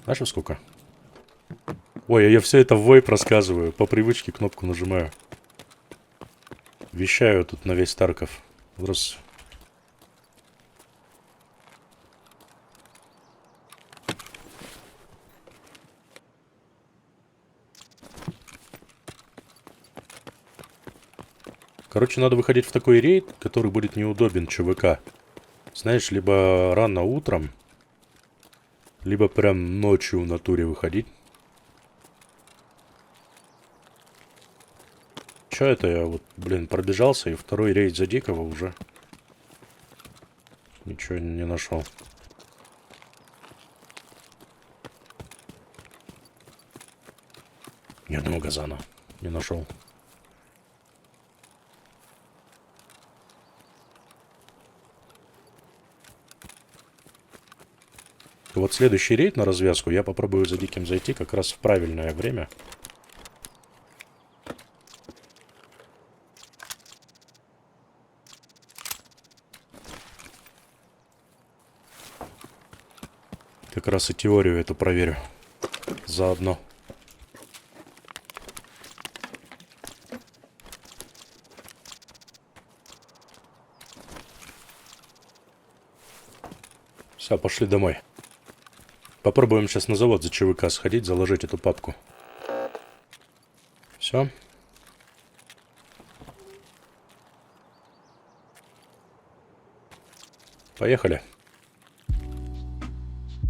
Знаешь, во сколько? Ой, я все это в войп рассказываю. По привычке кнопку нажимаю. Вещаю тут на весь Тарков. Раз. Короче, надо выходить в такой рейд, который будет неудобен ЧВК. Знаешь, либо рано утром, либо прям ночью в натуре выходить. Чё это я вот, блин, пробежался и второй рейд за дикого уже ничего не нашел. Ни одного газана не нашел. Вот следующий рейд на развязку я попробую за диким зайти как раз в правильное время. Как раз и теорию эту проверю заодно. Все, пошли домой. Попробуем сейчас на завод за ЧВК сходить, заложить эту папку. Все. Поехали.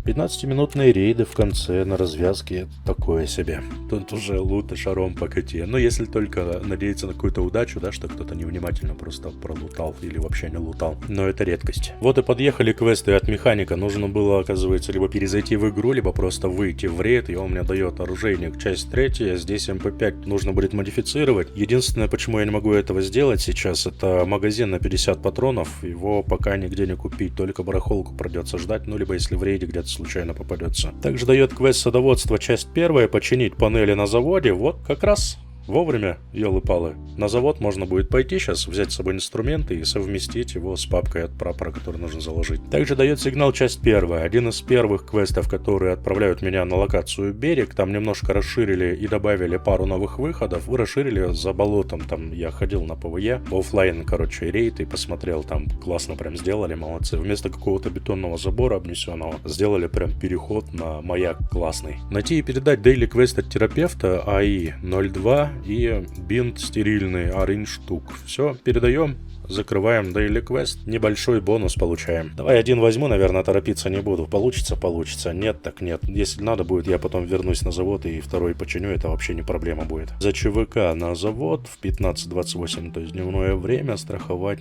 15-минутные рейды в конце на развязке такое себе. Тут уже лут и шаром покати. Но если только надеяться на какую-то удачу, да, что кто-то невнимательно просто пролутал или вообще не лутал. Но это редкость. Вот и подъехали квесты от механика. Нужно было, оказывается, либо перезайти в игру, либо просто выйти в рейд. И он мне дает оружейник, часть 3. Здесь МП5 нужно будет модифицировать. Единственное, почему я не могу этого сделать сейчас, это магазин на 50 патронов. Его пока нигде не купить. Только барахолку придется ждать. Ну, либо если в рейде где-то случайно попадется. Также дает квест садоводства часть 1, починить панели на заводе. Вот как раз вовремя, елы-палы. На завод можно будет пойти сейчас, взять с собой инструменты и совместить его с папкой от прапора, который нужно заложить. Также дает сигнал часть 1. Один из первых квестов, которые отправляют меня на локацию Берег. Там немножко расширили и добавили пару новых выходов. И расширили за болотом. Там я ходил на ПВЕ, оффлайн, короче, рейд и посмотрел. Там классно прям сделали, молодцы. Вместо какого-то бетонного забора обнесенного сделали прям переход на маяк классный. Найти и передать дейли квест от терапевта АИ-02 и бинт стерильный Orange штук. Все, передаем, закрываем daily quest, небольшой бонус получаем. Давай один возьму, наверное, торопиться не буду. Получится, получится. Нет, так нет. Если надо будет, я потом вернусь на завод и второй починю, это вообще не проблема будет. За ЧВК на завод в 15:28, то есть дневное время, страховать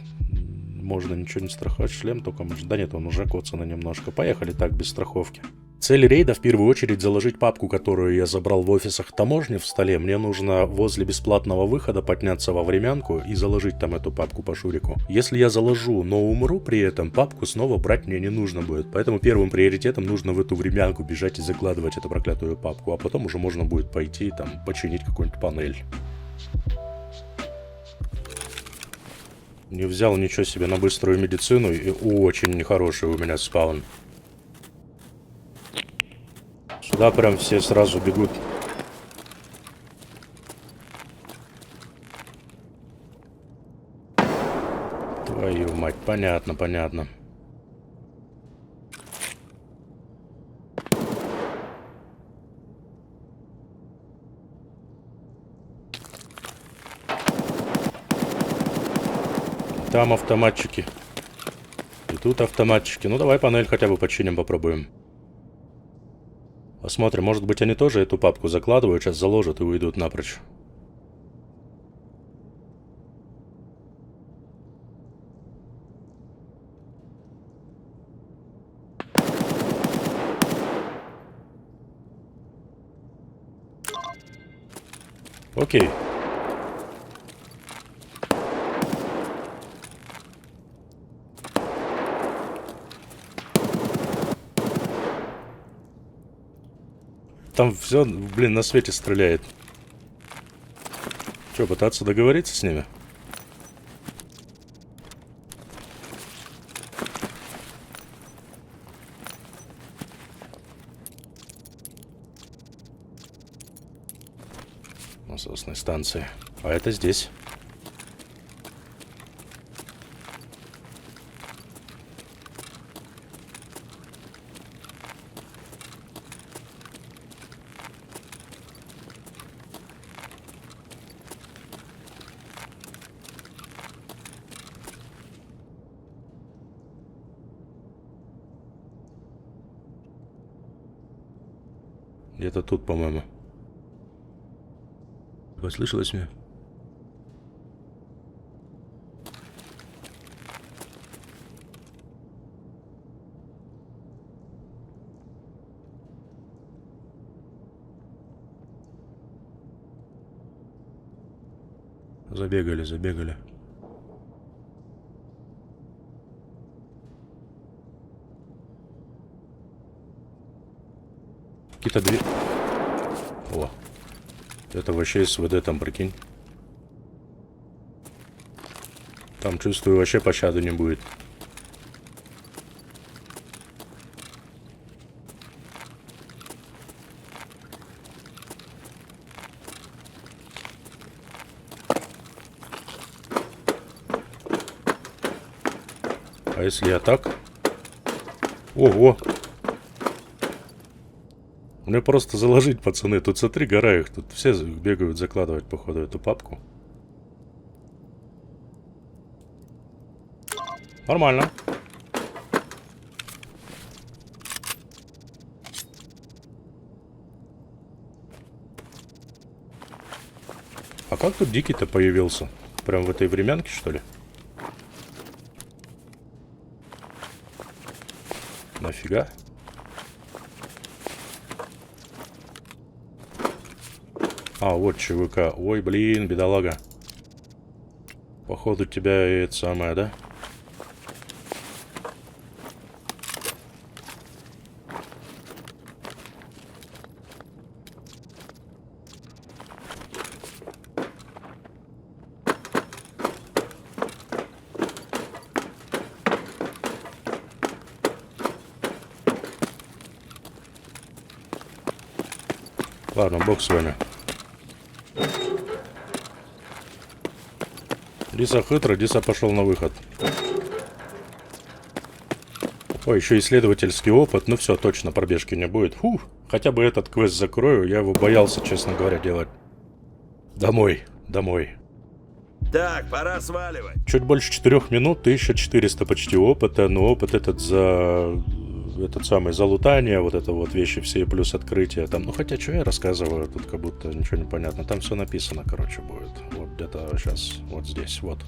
можно ничего не страховать, шлем только может. Да нет, он уже коцанный немножко. Поехали так, без страховки. Цель рейда в первую очередь заложить папку, которую я забрал в офисах таможни в столе. Мне нужно возле бесплатного выхода подняться во времянку и заложить там эту папку по шурику. Если я заложу, но умру при этом, папку снова брать мне не нужно будет. Поэтому первым приоритетом нужно в эту времянку бежать и закладывать эту проклятую папку. А потом уже можно будет пойти там починить какую-нибудь панель. Не взял ничего себе на быструю медицину и очень нехороший у меня спаун. Сюда прям все сразу бегут. Твою мать, понятно, понятно. Там автоматчики. И тут автоматчики. Ну давай панель хотя бы починим, попробуем. Посмотрим, может быть они тоже эту папку закладывают, сейчас заложат и уйдут напрочь. Окей. Там все, блин, на свете стреляет. Че, пытаться договориться с ними? Насосной станции. А это здесь. Где-то тут, по-моему. Послышалось мне? Забегали, забегали. Какие-то две... О, это вообще СВД там, прикинь. Там, чувствую, вообще пощады не будет. А если я так? Ого! Мне просто заложить, пацаны. Тут смотри, гора их. Тут все бегают закладывать, походу, эту папку. Нормально. А как тут Дикий-то появился? Прям в этой времянке, что ли? Нафига? А, вот ЧВК. Ой, блин, бедолага. Походу тебя это самое, да? Ладно, бог с вами. Диса хитро, Диса пошел на выход. Ой, еще исследовательский опыт. Ну все, точно, пробежки не будет. Фух, хотя бы этот квест закрою. Я его боялся, честно говоря, делать. Домой, домой. Так, пора сваливать. Чуть больше 4 минут, 1400 почти опыта. Но опыт этот за... Этот самый залутание, вот это вот вещи все плюс открытие там. Ну хотя, что я рассказываю, тут как будто ничего не понятно. Там все написано, короче, будет. Вот где-то сейчас, вот здесь, вот.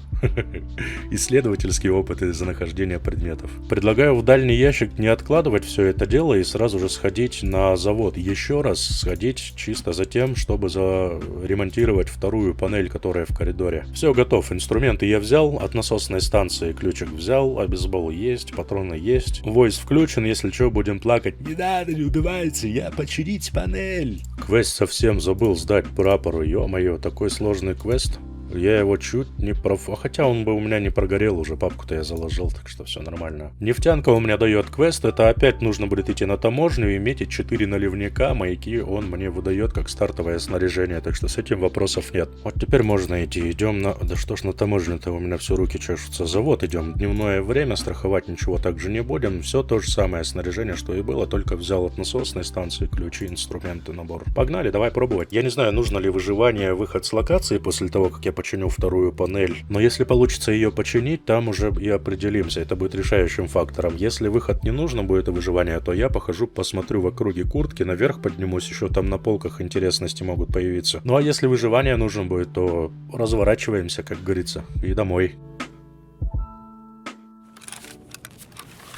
Исследовательские опыты за нахождение предметов. Предлагаю в дальний ящик не откладывать все это дело и сразу же сходить на завод. Еще раз сходить чисто за тем, чтобы заремонтировать вторую панель, которая в коридоре. Все, готов. Инструменты я взял, от насосной станции ключик взял, обезбол есть, патроны есть. Войс включен, если что, будем плакать. Не надо, не удавайте, я починить панель. Квест совсем забыл сдать прапору, ё-моё, такой сложный квест. Я его чуть не хотя он бы у меня не прогорел уже, папку-то я заложил, так что все нормально. Нефтянка у меня дает квест, это опять нужно будет идти на таможню и метить 4 наливника, маяки он мне выдает как стартовое снаряжение, так что с этим вопросов нет. Вот теперь можно идти, идем на... Да что ж на таможню-то, у меня все руки чешутся. Завод идем, дневное время, страховать ничего также не будем, все то же самое снаряжение, что и было, только взял от насосной станции ключи, инструменты, набор. Погнали, давай пробовать. Я не знаю, нужно ли выживание, выход с локации после того, как я починю вторую панель. Но если получится ее починить, там уже и определимся. Это будет решающим фактором. Если выход не нужно будет и выживание, то я похожу, посмотрю в округе куртки, наверх поднимусь, еще там на полках интересности могут появиться. Ну а если выживание нужно будет, то разворачиваемся, как говорится, и домой.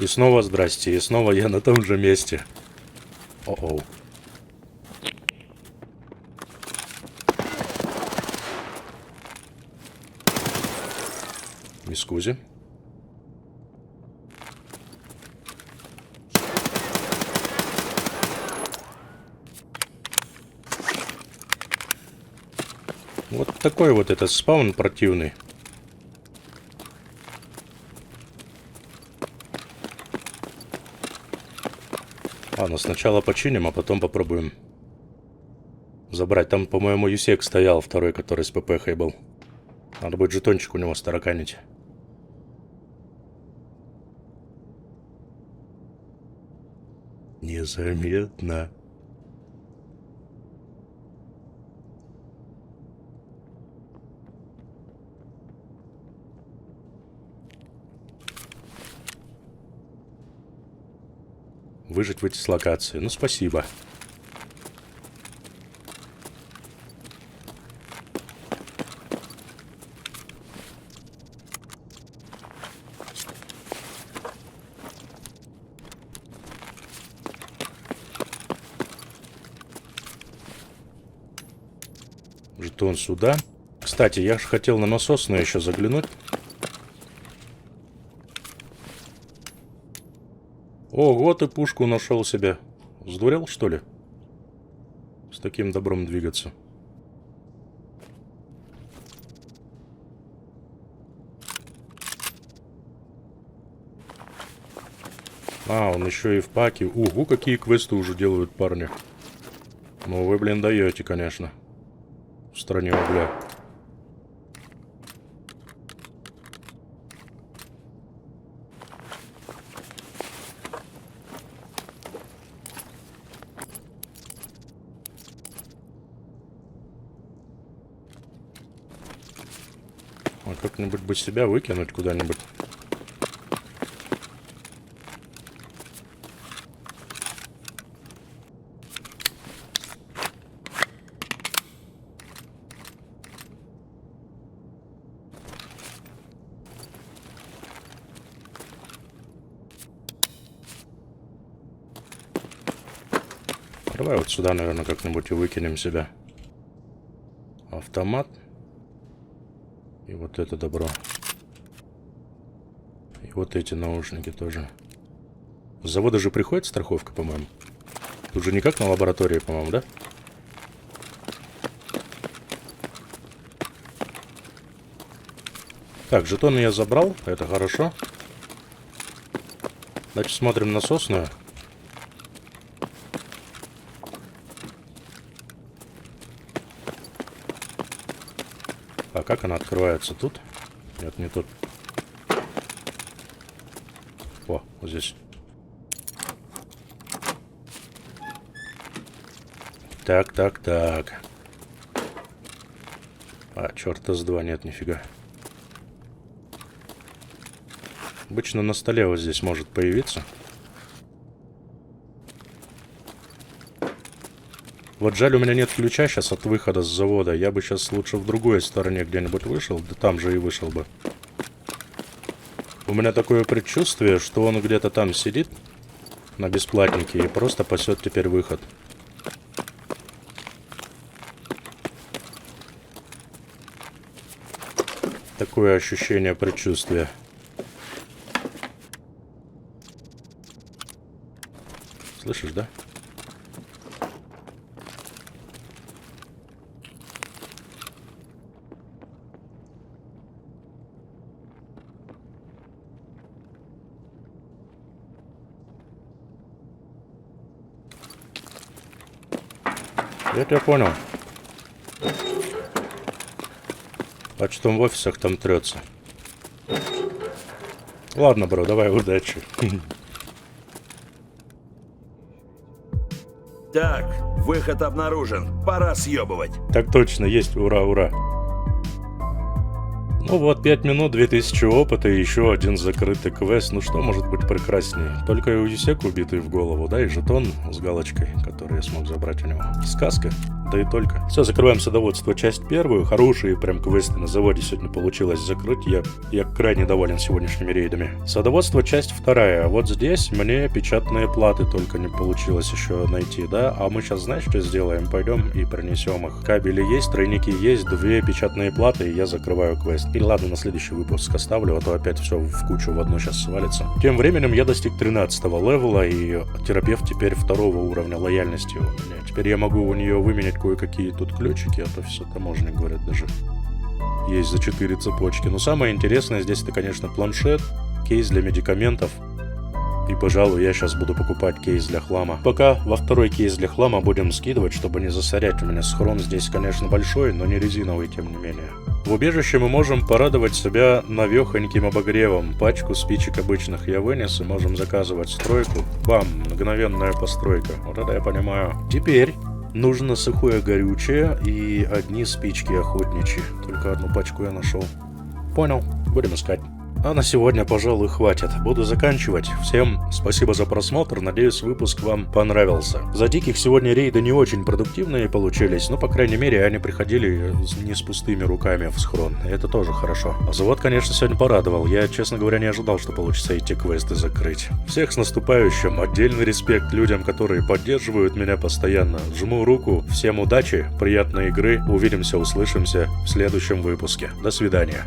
И снова здрасте, и снова я на том же месте. О-оу. Мискузи. Вот такой вот этот спаун противный. Ладно, сначала починим, а потом попробуем забрать. Там, по-моему, Юсек стоял, второй, который с ППХой был. Надо будет жетончик у него стараканить. Незаметно. Выжить в эти локации. Ну, спасибо. Жетон сюда. Кстати, я же хотел на насосную еще заглянуть. Ого, ты пушку нашел себе. Сдурел, что ли? С таким добром двигаться. А, он еще и в паке. Угу, какие квесты уже делают парни. Ну вы, блин, даете, конечно. В стране угля. А как-нибудь бы себя выкинуть куда-нибудь. Давай вот сюда, наверное, как-нибудь и выкинем себя. Автомат. И вот это добро. И вот эти наушники тоже. С завода же приходит страховка, по-моему. Тут же не как на лаборатории, по-моему, да? Так, жетоны я забрал. Это хорошо. Значит, смотрим насосную. А как она открывается? Тут? Нет, не тут. О, вот здесь. Так, так, так. А, черта с два, нет, нифига. Обычно на столе вот здесь может появиться. Вот жаль, у меня нет ключа сейчас от выхода с завода. Я бы сейчас лучше в другой стороне где-нибудь вышел. Да там же и вышел бы. У меня такое предчувствие, что он где-то там сидит на бесплатнике и просто пасет теперь выход. Такое ощущение предчувствия. Слышишь, да? Я тебя понял. А что он в офисах там трется? Ладно, бро, давай, удачи. Так, выход обнаружен. Пора съебывать. Так точно, есть, ура, ура. Ну вот, 5 минут, 2000 опыта и еще один закрытый квест. Ну что может быть прекраснее? Только и Юсек убитый в голову, да, и жетон с галочкой, который я смог забрать у него. Сказка, да и только. Все, закрываем садоводство, часть первую. Хорошие прям квесты на заводе сегодня получилось закрыть. Я крайне доволен сегодняшними рейдами. Садоводство, часть вторая. Вот здесь мне печатные платы только не получилось еще найти, да? А мы сейчас, знаешь, что сделаем? Пойдем и принесем их. Кабели есть, тройники есть, 2 печатные платы, и я закрываю квест. И ладно, на следующий выпуск оставлю, а то опять все в кучу в одну сейчас свалится. Тем временем я достиг 13-го левела, и терапевт теперь 2-го уровня лояльности у меня. Теперь я могу у нее выменять кое-какие тут ключики, а то все таможни, говорят, даже есть за 4 цепочки. Но самое интересное здесь это, конечно, планшет, кейс для медикаментов. И, пожалуй, я сейчас буду покупать кейс для хлама. Пока во второй кейс для хлама будем скидывать, чтобы не засорять. У меня схрон здесь, конечно, большой, но не резиновый, тем не менее. В убежище мы можем порадовать себя навехоньким обогревом. Пачку спичек обычных я вынес, и можем заказывать стройку. Бам, мгновенная постройка. Вот это я понимаю. Теперь нужно сухое горючее и одни спички охотничьи. Только одну пачку я нашел. Понял, будем искать. А на сегодня, пожалуй, хватит. Буду заканчивать. Всем спасибо за просмотр. Надеюсь, выпуск вам понравился. За диких сегодня рейды не очень продуктивные получились, но, по крайней мере, они приходили не с пустыми руками в схрон. Это тоже хорошо. А завод, конечно, сегодня порадовал. Я, честно говоря, не ожидал, что получится эти квесты закрыть. Всех с наступающим. Отдельный респект людям, которые поддерживают меня постоянно. Жму руку. Всем удачи, приятной игры. Увидимся, услышимся в следующем выпуске. До свидания.